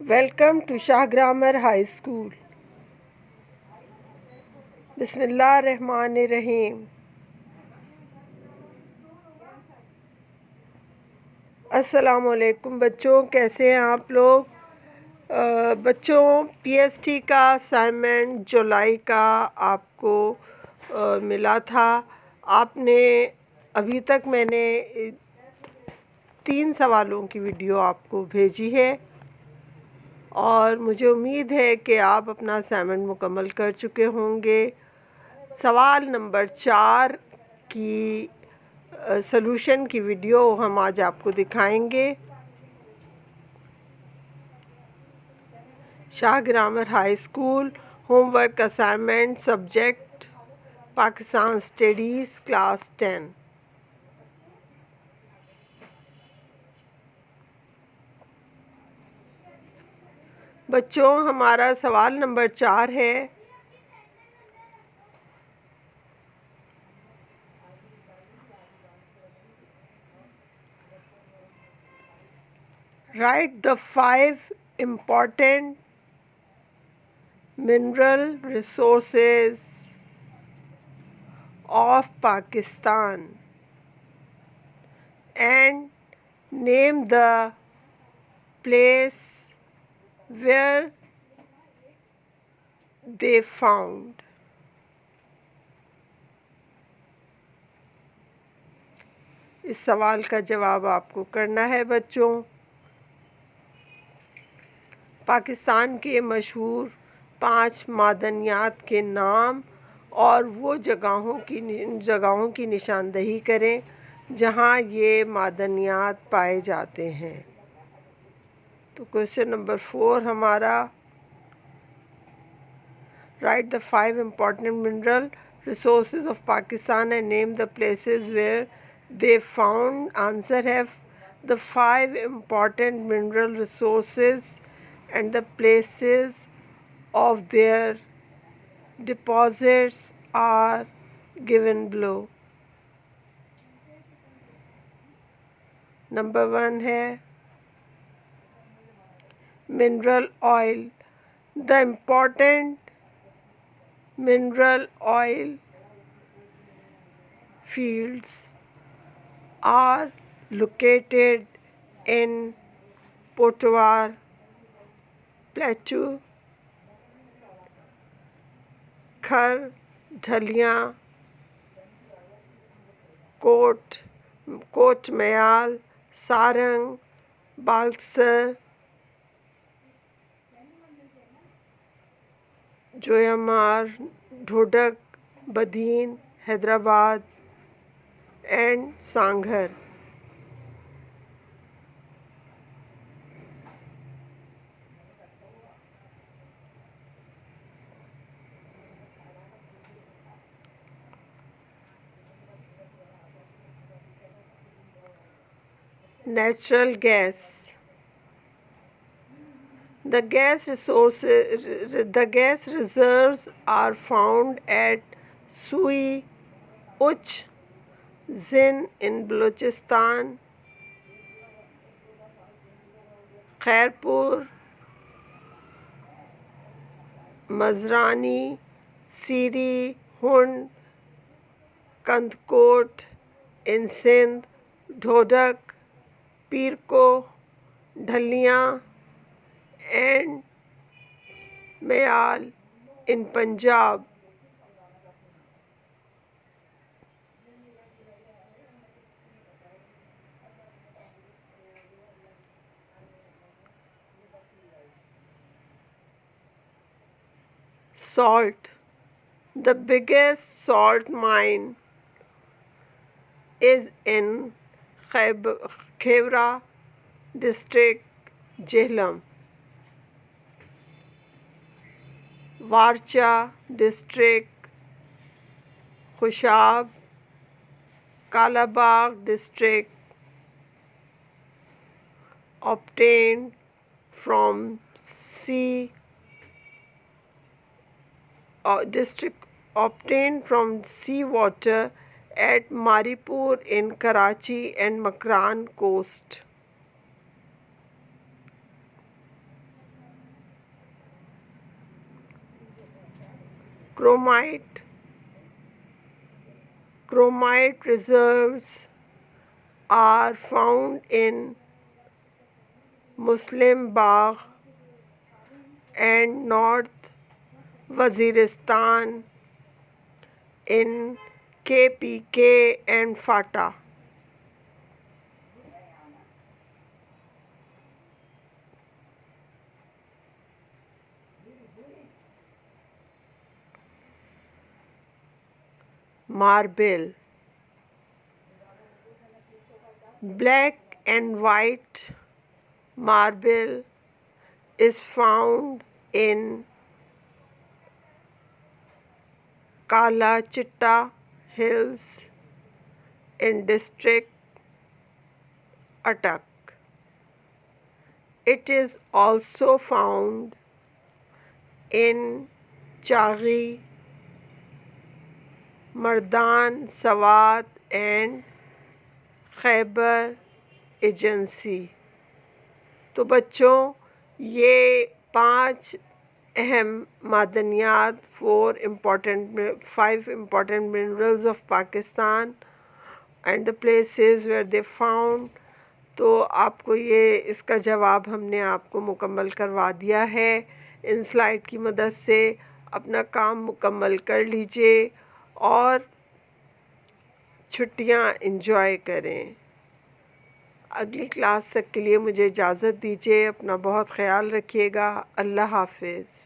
Welcome to Shah Grammar High School. बिस्मिल्लाहिर्रहमानिर्रहीम। अस्सलामुअलैकुम बच्चों, कैसे हैं आप लोग? बच्चों, पीएसटी का असाइनमेंट जुलाई का आपको मिला था। आपने अभी तक मैंने 3 सवालों की वीडियो आपको भेजी है और मुझे उम्मीद है कि आप अपना असाइनमेंट मुकम्मल कर चुके होंगे। सवाल नंबर 4 की सॉल्यूशन की वीडियो हम आज आपको दिखाएंगे। Shah grammar high school homework assignment subject Pakistan studies class 10। बच्चों, हमारा सवाल नंबर 4 है। Write the 5 important mineral resources of Pakistan and name the place where they found. इस सवाल का जवाब आपको करना है बच्चों। पाकिस्तान के मशहूर 5 मादनियात के नाम और वो जगहों की निशानदही करें जहाँ ये मादनियात पाए जाते हैं। तो क्वेश्चन नंबर 4 हमारा, write the 5 important mineral resources of Pakistan and name the places where they found. Answer have the 5 important mineral resources and the places of their deposits are given below. Number 1 है mineral oil. The important mineral oil fields are located in Potwar Plateau, Khaur, Dhulian, Kot Meyal, Sarang, Balsar, Joyamair, Dhodak, Badin, Hyderabad and Sanghar. Natural gas. The gas reserves are found at Sui, Uch, Zin in Balochistan, Khairpur, Mazrani, Siri, Hund, Kandkot in Sindh, Dhodak, Pirko, Dhaliyan and Mayal in Punjab. Salt. The biggest salt mine is in Khewra district, Jhelum. Warcha district, Khushab. Kalabagh district, obtained from sea water at Maripur in Karachi and Makran coast. Chromite reserves are found in Muslim Bagh and North Waziristan, in KPK and FATA. Marble. Black and white marble is found in Kala Chitta Hills in district Attock. It is also found in Chaghi, Mardan, Sawat and Khyber agency. तो बच्चों, ये 5 अहम मादनियात 5 important minerals of Pakistan and the places where they found। तो आपको ये इसका जवाब हमने आपको मुकम्मल करवा दिया है। इन स्लाइड की मदद से अपना काम मुकम्मल कर लीजिए और छुट्टियां एंजॉय करें। अगली क्लास तक के लिए मुझे इजाज़त दीजिए। अपना बहुत ख़याल रखिएगा। अल्लाह हाफ़िज़।